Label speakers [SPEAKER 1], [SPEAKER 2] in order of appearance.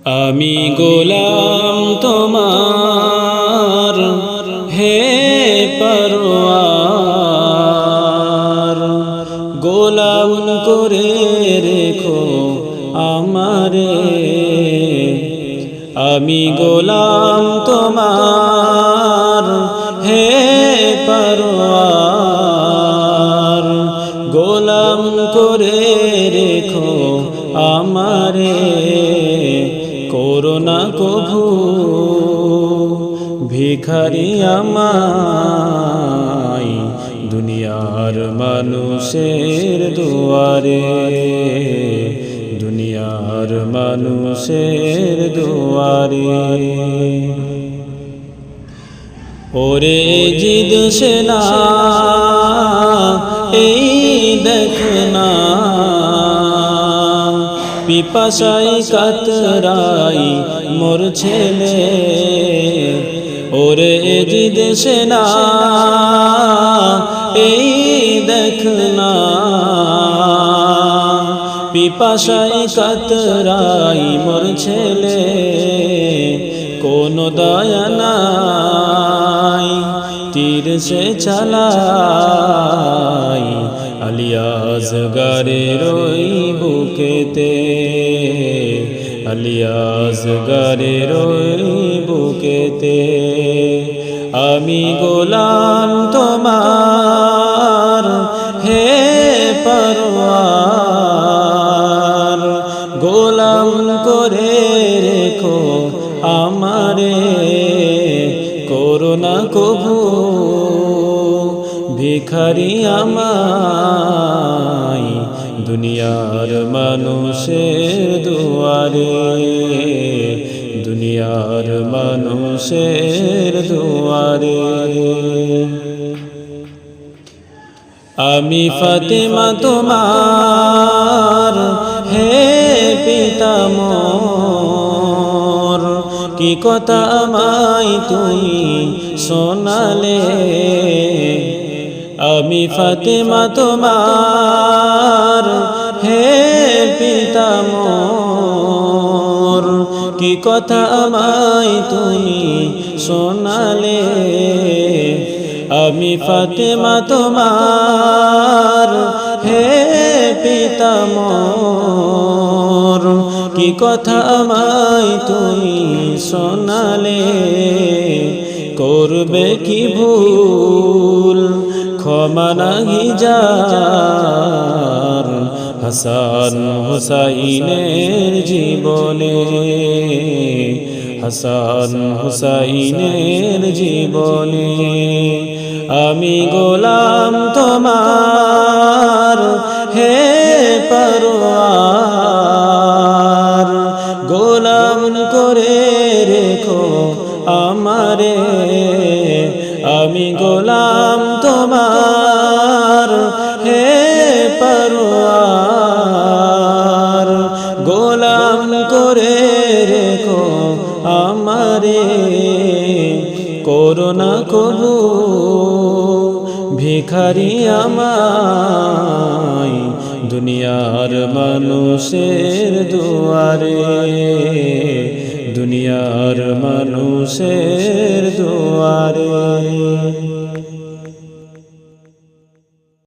[SPEAKER 1] আমি গোলাম তোমার হে পরওয়ার, গোলাম করে রেখো আমারে। আমি গোলাম তোমার হে পরওয়ার, গোলাম করে রেখো আমারে। করোনা কভু ভিখারি আমায় দুনিয়ার মানুষের দুয়ারে, দুনিয়ার মানুষের দুয়ারে। ওরে জিদ সেনা এই দেখ না, পিপাসায় কাতরাই মোর ছেলে। ওরে জিদ সেনা এই দেখ না, পিপাসায় কাতরাই মোর ছেলে। কোনো দয়া নাই তীর সে চালাই, আলিয়াজ গারের ওই বুকেতে, আলিয়াজ গারের ওই বুকেতে। আমি গোলাম তোমার হে পরওয়ার, গোলাম করে রেখো আমারে। করোনা কভু ভিখারি আমায় দুনিয়ার মানুষের দুয়ারে, দুনিয়ার মানুষের দুয়ারে। আমি ফাতেমা তোমার হে পিতা মোর, কি কথা আমায় তুমি শোনালে। আমি ফাতেমা তোমার হে পিতা মোর, কি কথা আমায় তুমি শোনালে। আমি ফাতেমা তোমার হে পিতা মোর, কি কথা আমায় তুমি শোনালে। করবে কি ভুল ক্ষমা নাহি যার, হাসান হুসাইনের জীবনে, হাসান হুসাইনের জীবনে। আমি গোলাম তোমার হে পরওয়ার, গোলাম করে রেখো আমারে। আমি গোলাম তোমার হে পরওয়ার, গোলাম করে রেখো আমারে। করোনা কভু ভিখারি আমায় দুনিয়ার মানুষের